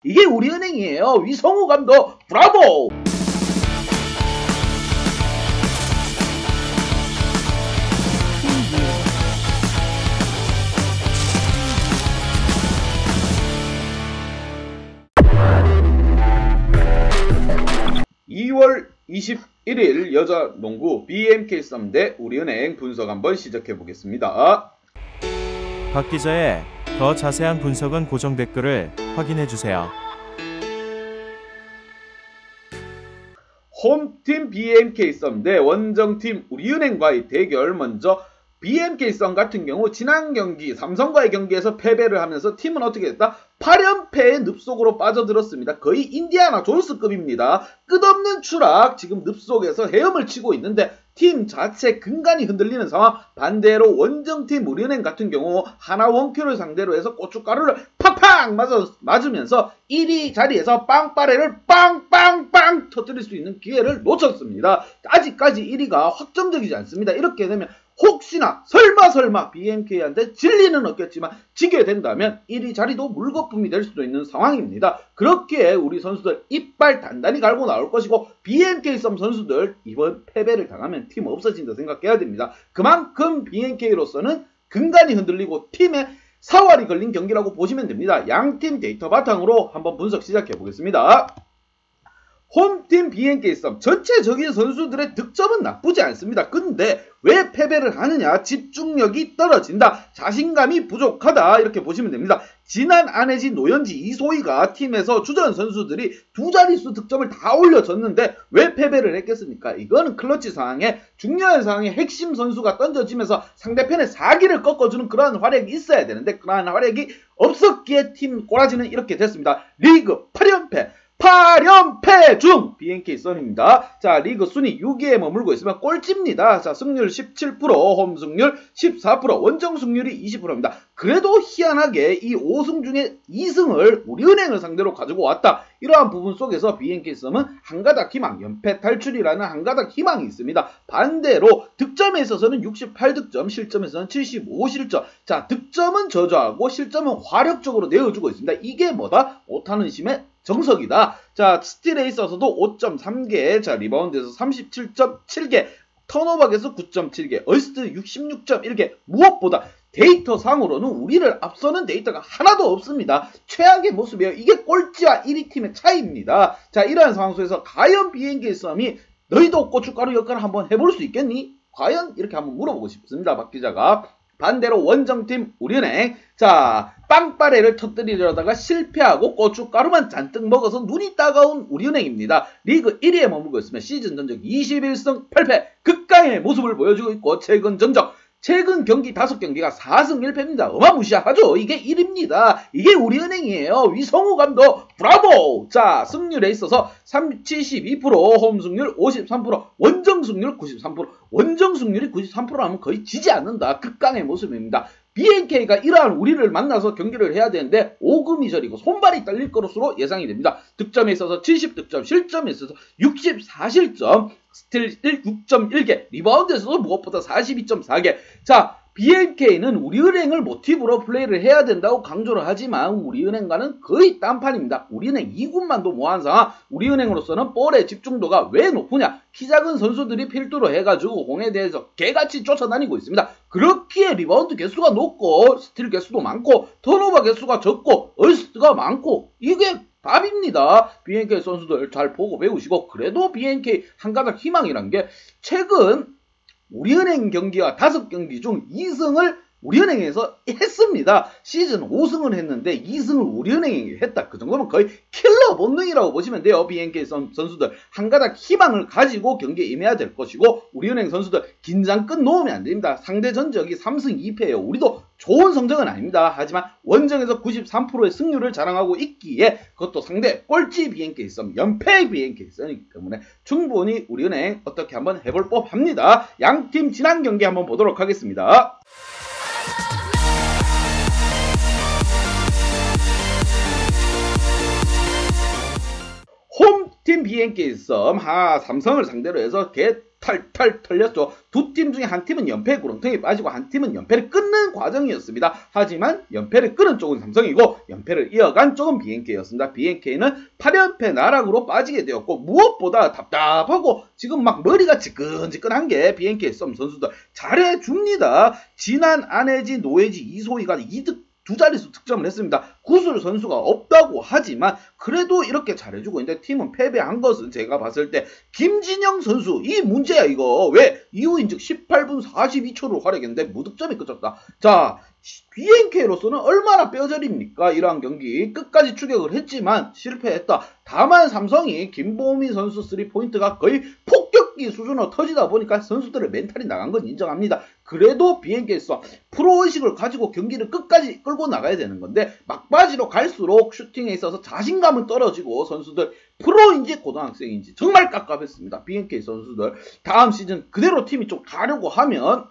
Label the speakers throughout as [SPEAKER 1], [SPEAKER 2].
[SPEAKER 1] 이게 우리은행이에요. 위성우 감독 브라보! (2월 21일) 여자 농구 BMK 썸 대 우리은행 분석 한번 시작해 보겠습니다.
[SPEAKER 2] 박 기자의 더 자세한 분석은 고정 댓글을 확인해 주세요.
[SPEAKER 1] 홈팀 BMK 썸 대 원정팀 우리은행과의 대결. 먼저 BMK 썸 같은 경우 지난 경기 삼성과의 경기에서 패배를 하면서 팀은 어떻게 됐다? 8연패의 늪속으로 빠져들었습니다. 거의 인디아나 존스급입니다. 끝없는 추락, 지금 늪속에서 헤엄을 치고 있는데 팀 자체 근간이 흔들리는 상황. 반대로 원정팀 우리은행 같은 경우 하나 원큐를 상대로 해서 고춧가루를 팍팍 맞으면서 1위 자리에서 빵빠레를 빵빵빵 터뜨릴 수 있는 기회를 놓쳤습니다. 아직까지 1위가 확정적이지 않습니다. 이렇게 되면 혹시나 설마 BMK한테 질 리는 없겠지만 지게 된다면 1위 자리도 물거품이 될 수도 있는 상황입니다. 그렇기에 우리 선수들 이빨 단단히 갈고 나올 것이고 BMK 썸 선수들 이번 패배를 당하면 팀 없어진다 생각해야 됩니다. 그만큼 BMK로서는 근간이 흔들리고 팀에 사활이 걸린 경기라고 보시면 됩니다. 양팀 데이터 바탕으로 한번 분석 시작해 보겠습니다. 홈팀 BMK 썸 전체적인 선수들의 득점은 나쁘지 않습니다. 근데 왜 패배를 하느냐? 집중력이 떨어진다, 자신감이 부족하다, 이렇게 보시면 됩니다. 지난 안혜지, 노현지, 이소희가 팀에서 주전 선수들이 두 자릿수 득점을 다 올려줬는데 왜 패배를 했겠습니까? 이거는 클러치 상황에 중요한 상황에 핵심 선수가 던져지면서 상대편의 사기를 꺾어주는 그러한 활약이 있어야 되는데 그러한 활약이 없었기에 팀 꼬라지는 이렇게 됐습니다. 리그 8연패 중 BMK 썸입니다. 자, 리그 순위 6위에 머물고 있으면 꼴찌입니다. 자, 승률 17%, 홈 승률 14%, 원정 승률이 20%입니다. 그래도 희한하게 이 5승 중에 2승을 우리은행을 상대로 가지고 왔다. 이러한 부분 속에서 BMK 썸은 한가닥 희망, 연패 탈출이라는 한가닥 희망이 있습니다. 반대로 득점에 있어서는 68득점, 실점에서는 75실점. 자, 득점은 저조하고 실점은 화력적으로 내어주고 있습니다. 이게 뭐다? 못하는 심의 정석이다. 자, 스틸에 있어서도 5.3개, 자, 리바운드에서 37.7개, 턴오버에서 9.7개, 어시스트 66.1개, 무엇보다 데이터 상으로는 우리를 앞서는 데이터가 하나도 없습니다. 최악의 모습이에요. 이게 꼴찌와 1위 팀의 차이입니다. 자, 이러한 상황 속에서 과연 BMK 썸이 너희도 고춧가루 역할을 한번 해볼 수 있겠니? 과연? 이렇게 한번 물어보고 싶습니다. 박 기자가. 반대로 원정팀 우리은행, 자, 빵빠레를 터뜨리려다가 실패하고 고춧가루만 잔뜩 먹어서 눈이 따가운 우리은행입니다. 리그 1위에 머물고 있으면 시즌 전적 21승 8패 극강의 모습을 보여주고 있고 최근 경기 5경기가 4승 1패입니다. 어마무시하죠. 이게 1위입니다. 이게 우리은행이에요. 위성우 감독 브라보! 자, 승률에 있어서 72%, 홈 승률 53%, 원정 승률 93%. 원정 승률이 93%라면 거의 지지 않는다. 극강의 모습입니다. BMK가 이러한 우리를 만나서 경기를 해야 되는데 오금이 저리고 손발이 떨릴 것으로 예상이 됩니다. 득점에 있어서 70득점, 실점에 있어서 64실점, 스틸 6.1개, 리바운드에서도 무엇보다 42.4개. 자, BMK는 우리은행을 모티브로 플레이를 해야 된다고 강조를 하지만 우리은행과는 거의 딴판입니다. 우리은행 2군만도 모한 상황. 우리은행으로서는 볼의 집중도가 왜 높으냐? 키 작은 선수들이 필두로 해가지고 공에 대해서 개같이 쫓아다니고 있습니다. 그렇기에 리바운드 개수가 높고 스틸 개수도 많고 턴오버 개수가 적고 어시스트가 많고 이게 답입니다. BMK 선수들 잘 보고 배우시고. 그래도 BMK 한가닥 희망이란 게 최근 우리은행 경기와 5경기 중 2승을 우리은행에서 했습니다. 시즌 5승을 했는데 2승을 우리은행이 했다. 그 정도면 거의 킬러 본능이라고 보시면 돼요. BMK 선수들 한가닥 희망을 가지고 경기에 임해야 될 것이고 우리은행 선수들 긴장 끈 놓으면 안 됩니다. 상대 전적이 3승 2패예요. 우리도 좋은 성적은 아닙니다. 하지만 원정에서 93%의 승률을 자랑하고 있기에 그것도 상대 꼴찌 BMK 썸, 연패 BMK 썸이기 때문에 충분히 우리은행 어떻게 한번 해볼 법합니다. 양팀 지난 경기 한번 보도록 하겠습니다. 홈팀 BMK 썸 삼성을 상대로 해서 탈탈 털렸죠. 두 팀 중에 한 팀은 연패 구렁텅이에 빠지고 한 팀은 연패를 끊는 과정이었습니다. 하지만 연패를 끊은 쪽은 삼성이고 연패를 이어간 쪽은 BNK였습니다. BNK는 8연패 나락으로 빠지게 되었고 무엇보다 답답하고 지금 막 머리가 지끈지끈한 게 BNK 썸 선수들 잘해줍니다. 지난 안혜지, 노혜지, 이소희가 2득 두 자릿수 득점을 했습니다. 구슬 선수가 없다고 하지만 그래도 이렇게 잘해주고 있는데 팀은 패배한 것은 제가 봤을 때 김진영 선수 이 문제야 이거. 왜? 이후인 즉 18분 42초로 활약했는데 무득점이 끝졌다. 자, BNK로서는 얼마나 뼈저립니까? 이러한 경기 끝까지 추격을 했지만 실패했다. 다만 삼성이 김보미 선수 3포인트가 거의 폭격기 수준으로 터지다 보니까 선수들의 멘탈이 나간 건 인정합니다. 그래도 BNK에서 프로의식을 가지고 경기를 끝까지 끌고 나가야 되는 건데 막바지로 갈수록 슈팅에 있어서 자신감은 떨어지고 선수들 프로인지 고등학생인지 정말 깝깝했습니다. BNK 선수들 다음 시즌 그대로 팀이 좀 가려고 하면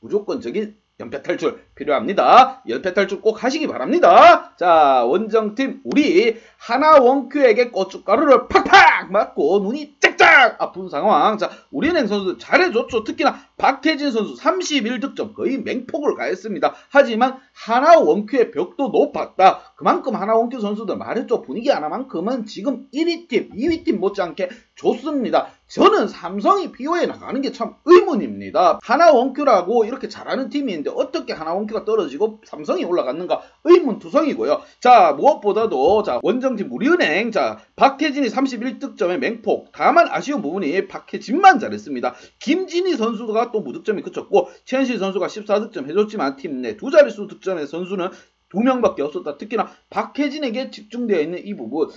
[SPEAKER 1] 무조건적인 연패 탈출 필요합니다. 연패 탈출 꼭 하시기 바랍니다. 자, 원정팀 우리 하나원큐에게 고춧가루를 팍팍 맞고 눈이 짝짝 아픈 상황. 자, 우리은행 선수들 잘해줬죠. 특히나 박혜진 선수 31득점 거의 맹폭을 가했습니다. 하지만 하나원큐의 벽도 높았다. 그만큼 하나원큐 선수들 말했죠. 분위기 하나만큼은 지금 1위팀, 2위팀 못지않게 좋습니다. 저는 삼성이 PO에 나가는 게 참 의문입니다. 하나원큐라고 이렇게 잘하는 팀이 있는데 어떻게 하나원큐가 떨어지고 삼성이 올라갔는가 의문투성이고요. 자, 무엇보다도 자 원정팀 우리은행 자 박혜진이 31득점의 맹폭. 다만 아쉬운 부분이 박혜진만 잘했습니다. 김진희 선수가 또 무득점이 그쳤고 최현실 선수가 14득점 해줬지만 팀 내 두 자릿수 득점의 선수는 2명밖에 없었다. 특히나 박혜진에게 집중되어 있는 이 부분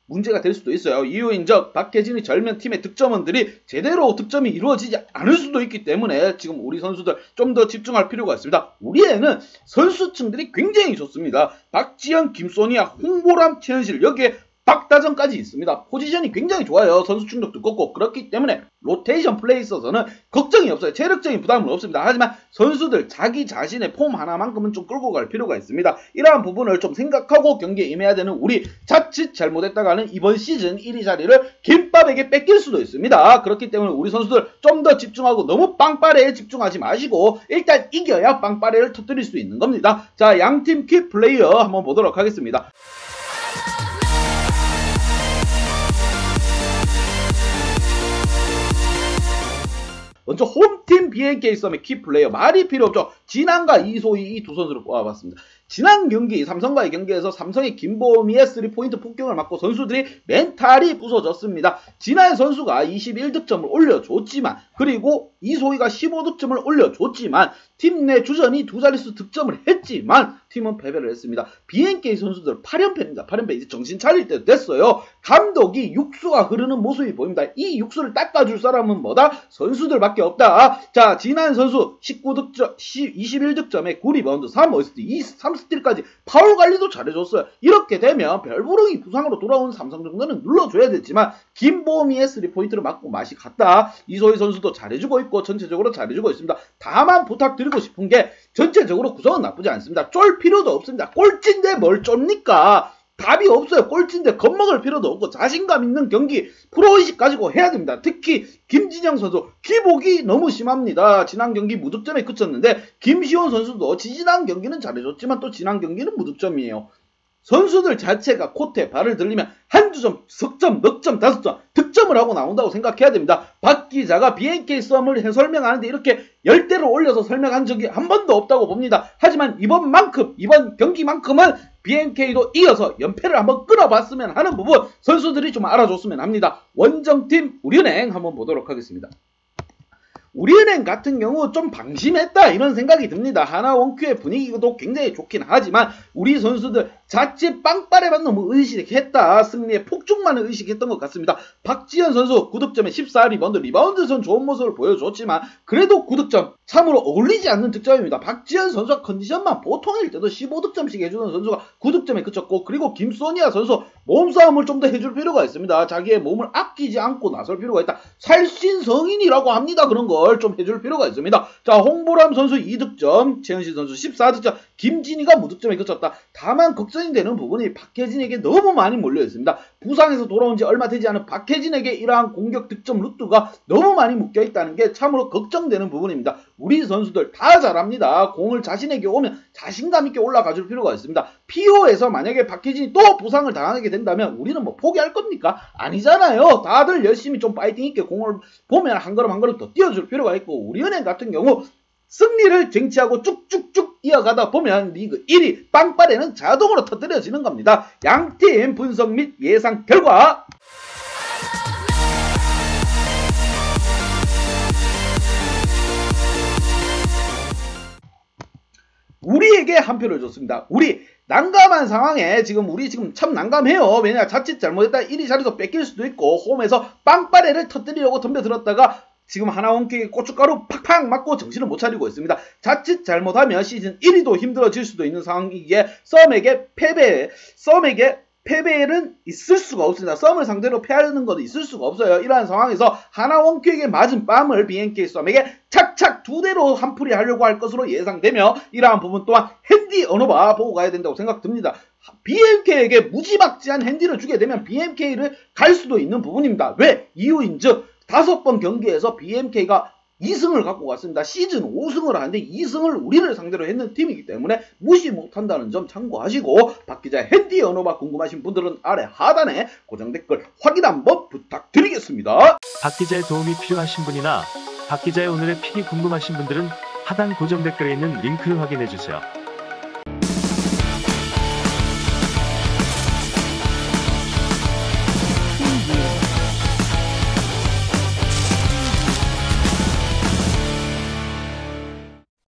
[SPEAKER 1] 문제가 될 수도 있어요. 이유인적 박혜진이 절면 팀의 득점원들이 제대로 득점이 이루어지지 않을 수도 있기 때문에 지금 우리 선수들 좀 더 집중할 필요가 있습니다. 우리에는 선수층들이 굉장히 좋습니다. 박지현, 김소니아, 홍보람, 최현실 여기에 박다정까지 있습니다. 포지션이 굉장히 좋아요. 선수 충족도 꺾고 그렇기 때문에 로테이션 플레이에 있어서는 걱정이 없어요. 체력적인 부담은 없습니다. 하지만 선수들 자기 자신의 폼 하나만큼은 좀 끌고 갈 필요가 있습니다. 이러한 부분을 좀 생각하고 경기에 임해야 되는 우리 자칫 잘못했다가는 이번 시즌 1위 자리를 김밥에게 뺏길 수도 있습니다. 그렇기 때문에 우리 선수들 좀 더 집중하고 너무 빵빠레에 집중하지 마시고 일단 이겨야 빵빠레를 터뜨릴 수 있는 겁니다. 자, 양팀 키 플레이어 한번 보도록 하겠습니다. 먼저 홈팀 BNK 썸의 키플레이어 말이 필요 없죠. 진한과 이소희 이 두 선수를 뽑아봤습니다. 지난 경기 삼성과의 경기에서 삼성의 김보미의 3포인트 폭격을 맞고 선수들이 멘탈이 부서졌습니다. 진한 선수가 21득점을 올려줬지만 그리고 이소희가 15득점을 올려줬지만 팀 내 주전이 두 자릿수 득점을 했지만 팀은 패배를 했습니다. BNK 선수들 8연패입니다. 8연패 이제 정신 차릴 때 됐어요. 감독이 육수가 흐르는 모습이 보입니다. 이 육수를 닦아줄 사람은 뭐다? 선수들밖에 없다. 자, 진한 선수 19득점, 21득점에 9리바운드, 3어시스트, 3스틸까지 파울 관리도 잘해줬어요. 이렇게 되면 별부릉이 부상으로 돌아온 삼성 정도는 눌러줘야 되지만 김보미의 3포인트를 맞고 맛이 갔다. 이소희 선수도 잘해주고 있고 전체적으로 잘해주고 있습니다. 다만 부탁드리고 싶은 게 전체적으로 구성은 나쁘지 않습니다. 쫄 필요도 없습니다. 꼴찌인데 뭘 쩝니까? 답이 없어요. 꼴찌인데 겁먹을 필요도 없고 자신감 있는 경기 프로의식 가지고 해야 됩니다. 특히 김진영 선수 기복이 너무 심합니다. 지난 경기 무득점에 그쳤는데 김시원 선수도 지난 경기는 잘해줬지만 또 지난 경기는 무득점이에요. 선수들 자체가 코트에 발을 들리면 한두 점, 석점, 넉 점, 5점 득점을 하고 나온다고 생각해야 됩니다. 박 기자가 BNK 썸을 설명하는데 이렇게 열대로 올려서 설명한 적이 한 번도 없다고 봅니다. 하지만 이번 경기만큼은 BNK도 이어서 연패를 한번 끊어봤으면 하는 부분 선수들이 좀 알아줬으면 합니다. 원정팀 우리은행 한번 보도록 하겠습니다. 우리은행 같은 경우 좀 방심했다 이런 생각이 듭니다. 하나원큐의 분위기도 굉장히 좋긴 하지만 우리 선수들 자칫 빵빠레만 너무 의식했다. 승리의 폭죽만을 의식했던 것 같습니다. 박지현 선수 9득점에 14리바운드 리바운드선 좋은 모습을 보여줬지만 그래도 9득점 참으로 어울리지 않는 득점입니다. 박지현 선수가 컨디션만 보통일 때도 15득점씩 해주는 선수가 9득점에 그쳤고, 그리고 김소니아 선수 몸싸움을 좀 더 해줄 필요가 있습니다. 자기의 몸을 아끼지 않고 나설 필요가 있다. 살신성인이라고 합니다. 그런 걸 좀 해줄 필요가 있습니다. 자, 홍보람 선수 2득점, 최은실 선수 14득점, 김진희가 무득점에 그쳤다. 다만 걱정이 되는 부분이 박혜진에게 너무 많이 몰려있습니다. 부상에서 돌아온 지 얼마 되지 않은 박혜진에게 이러한 공격 득점 루트가 너무 많이 묶여있다는 게 참으로 걱정되는 부분입니다. 우리 선수들 다 잘합니다. 공을 자신에게 오면 자신감 있게 올라가 줄 필요가 있습니다. PO에서 만약에 박혜진이 또 부상을 당하게 된다면 우리는 뭐 포기할 겁니까? 아니잖아요. 다들 열심히 좀 파이팅 있게 공을 보면 한 걸음 한 걸음 더 뛰어줄 필요가 있고, 우리은행 같은 경우 승리를 쟁취하고 쭉쭉쭉 이어가다 보면 리그 1위 빵빠레는 자동으로 터뜨려지는 겁니다. 양팀 분석 및 예상 결과, 우리에게 한 표를 줬습니다. 우리 난감한 상황에 우리 지금 참 난감해요. 왜냐, 자칫 잘못했다 1위 자리도 뺏길 수도 있고, 홈에서 빵빠레를 터뜨리려고 덤벼들었다가 지금 하나원킥에 고춧가루 팍팍 맞고 정신을 못 차리고 있습니다. 자칫 잘못하면 시즌 1위도 힘들어질 수도 있는 상황이기에 썸에게 패배는 있을 수가 없습니다. 썸을 상대로 패하는 것도 있을 수가 없어요. 이러한 상황에서 하나원킥에게 맞은 뺨을 BNK 썸에게 착착 2대로 한풀이 하려고 할 것으로 예상되며, 이러한 부분 또한 핸디 언어바 보고 가야 된다고 생각됩니다. BMK에게 무지막지한 핸디를 주게 되면 BMK를 갈 수도 있는 부분입니다. 왜? 이유인즉 5번 경기에서 BMK가 2승을 갖고 갔습니다. 시즌 5승을 하는데 2승을 우리를 상대로 했는 팀이기 때문에 무시 못한다는 점 참고하시고, 박기자의 핸디 언어바 궁금하신 분들은 아래 하단에 고정 댓글 확인 한번 부탁드리겠습니다.
[SPEAKER 3] 박기자의 도움이 필요하신 분이나 박기자의 오늘의 픽이 궁금하신 분들은 하단 고정 댓글에 있는 링크를 확인해주세요.